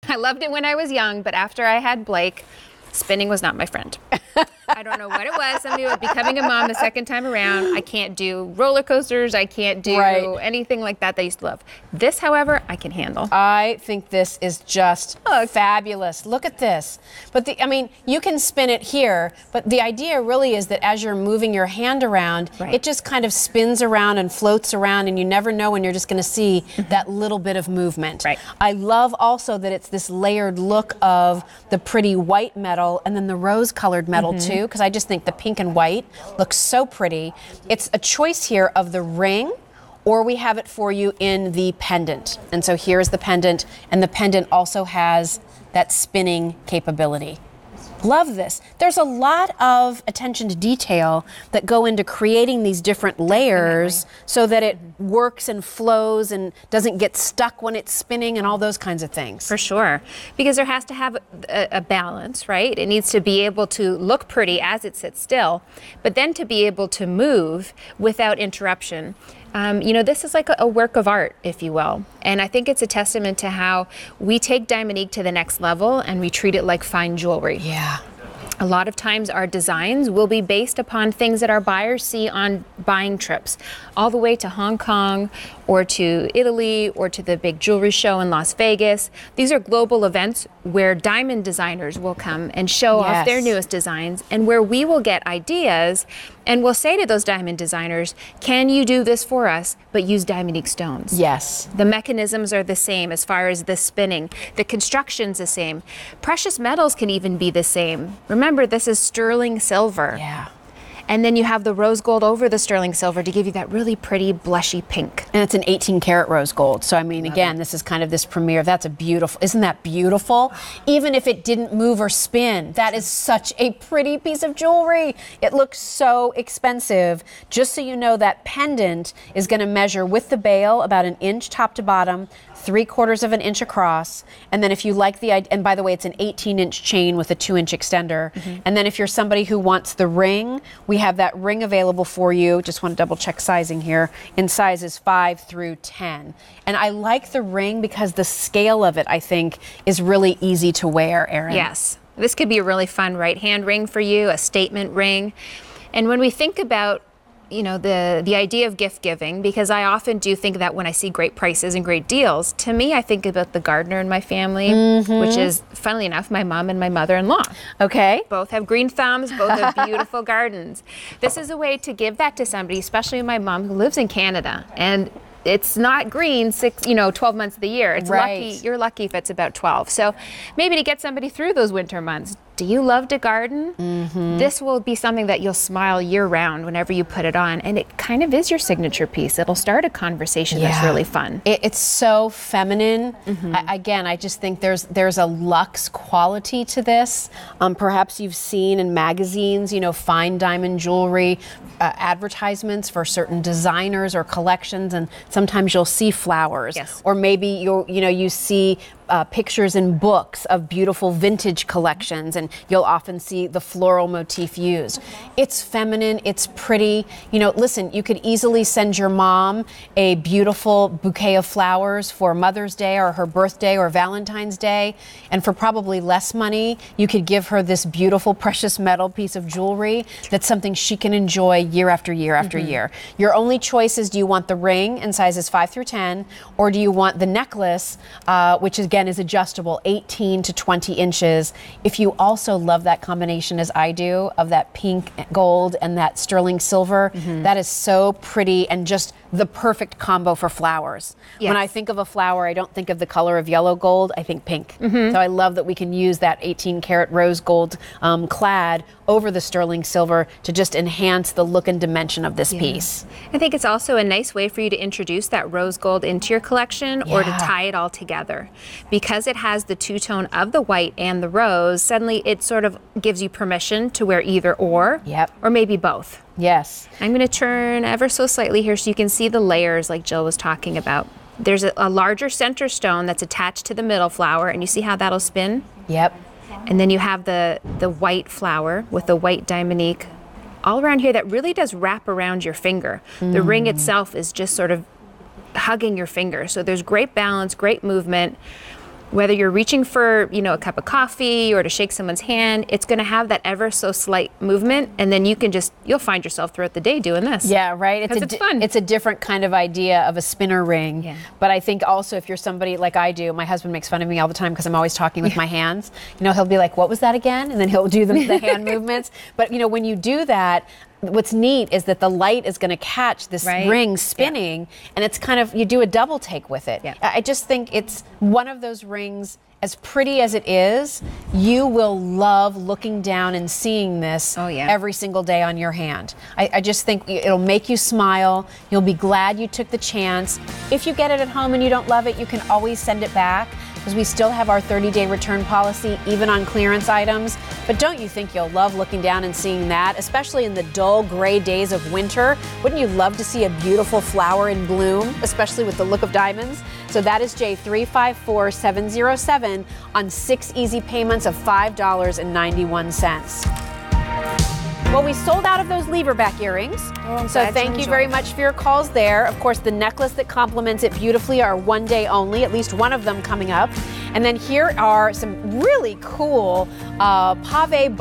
I loved it when I was young, but after I had Blake, spinning was not my friend. I don't know what it was. Somebody was becoming a mom the second time around. I can't do roller coasters. I can't do anything like that I used to love. This, however, I can handle. I think this is just fabulous. Look at this. But you can spin it here, but the idea really is that as you're moving your hand around, it just kind of spins around and floats around, and you never know when you're just going to see that little bit of movement. Right. I love also that it's this layered look of the pretty white metal and then the rose-colored metal too, because I just think the pink and white looks so pretty. It's a choice here of the ring, or we have it for you in the pendant. And so here's the pendant, and the pendant also has that spinning capability. Love this. There's a lot of attention to detail that go into creating these different layers so that it works and flows and doesn't get stuck when it's spinning and all those kinds of things. For sure. Because there has to have a balance, right? It needs to be able to look pretty as it sits still, but then to be able to move without interruption. This is like a work of art, if you will. And I think it's a testament to how we take Diamonique to the next level and we treat it like fine jewelry. Yeah. A lot of times our designs will be based upon things that our buyers see on buying trips, all the way to Hong Kong or to Italy or to the big jewelry show in Las Vegas. These are global events where diamond designers will come and show off their newest designs, and where we will get ideas and we'll say to those diamond designers, can you do this for us, but use Diamonique stones? Yes. The mechanisms are the same as far as the spinning. The construction's the same. Precious metals can even be the same. Remember, this is sterling silver. Yeah. And then you have the rose gold over the sterling silver to give you that really pretty blushy pink. And it's an 18 karat rose gold. So, again, this is kind of this premiere. Isn't that beautiful? Even if it didn't move or spin, that is such a pretty piece of jewelry. It looks so expensive. Just so you know, that pendant is going to measure with the bail about 1 inch top to bottom, 3/4 of an inch across. And then if you like and by the way, it's an 18-inch chain with a 2-inch extender. And then if you're somebody who wants the ring, we have that ring available for you. Just want to double check sizing here in sizes 5 through 10. And I like the ring because the scale of it, I think, is really easy to wear, Erin. Yes. This could be a really fun right hand ring for you, a statement ring. And when we think about the idea of gift giving, because I often do think that when I see great prices and great deals, to me, I think about the gardener in my family, which is, funnily enough, my mom and my mother-in-law. Okay. Both have green thumbs, both have beautiful gardens. This is a way to give that to somebody, especially my mom who lives in Canada. And it's not green 12 months of the year. It's lucky. You're lucky if it's about 12. So maybe to get somebody through those winter months. Do you love to garden? This will be something that you'll smile year round whenever you put it on. And it kind of is your signature piece. It'll start a conversation that's really fun. It's so feminine. I just think there's a luxe quality to this. Perhaps you've seen in magazines, fine diamond jewelry advertisements for certain designers or collections, and sometimes you'll see flowers. Yes. Or maybe you see pictures in books of beautiful vintage collections, and you'll often see the floral motif used. It's feminine, it's pretty. Listen, you could easily send your mom a beautiful bouquet of flowers for Mother's Day or her birthday or Valentine's Day, and for probably less money, you could give her this beautiful precious metal piece of jewelry that's something she can enjoy year after year after year. Your only choice is, do you want the ring in sizes 5 through 10, or do you want the necklace, which again is adjustable, 18 to 20 inches. If you also love that combination as I do of that pink gold and that sterling silver, that is so pretty and just the perfect combo for flowers. Yes. When I think of a flower, I don't think of the color of yellow gold, I think pink. So I love that we can use that 18 karat rose gold clad over the sterling silver to just enhance the look and dimension of this piece. I think it's also a nice way for you to introduce that rose gold into your collection or to tie it all together. Because it has the two-tone of the white and the rose, suddenly it sort of gives you permission to wear either or maybe both. Yes. I'm going to turn ever so slightly here so you can see the layers like Jill was talking about. There's a larger center stone that's attached to the middle flower, and you see how that'll spin? Yep. And then you have the white flower with the white Diamonique all around here that really does wrap around your finger. The ring itself is just sort of hugging your finger. So there's great balance, great movement. whether you're reaching for, you know, a cup of coffee or to shake someone's hand, it's going to have that ever so slight movement, and then you'll find yourself throughout the day doing this. Yeah, right. It's fun. It's a different kind of idea of a spinner ring. Yeah. But I think also if you're somebody like I do, my husband makes fun of me all the time because I'm always talking with my hands. You know, he'll be like, "What was that again?" And then he'll do the hand movements. But you know, when you do that, what's neat is that the light is going to catch this ring spinning, and it's kind of, you do a double take with it. Yeah. I just think it's one of those rings, as pretty as it is, you will love looking down and seeing this every single day on your hand. I just think it'll make you smile. You'll be glad you took the chance. If you get it at home and you don't love it, you can always send it back, because we still have our 30-day return policy, even on clearance items. But don't you think you'll love looking down and seeing that, especially in the dull gray days of winter? Wouldn't you love to see a beautiful flower in bloom, especially with the look of diamonds? So that is J354707 on 6 easy payments of $5.91. Well, we sold out of those lever back earrings. So thank you very much for your calls there. Of course, the necklace that complements it beautifully are one day only, at least one of them coming up. And then here are some really cool pave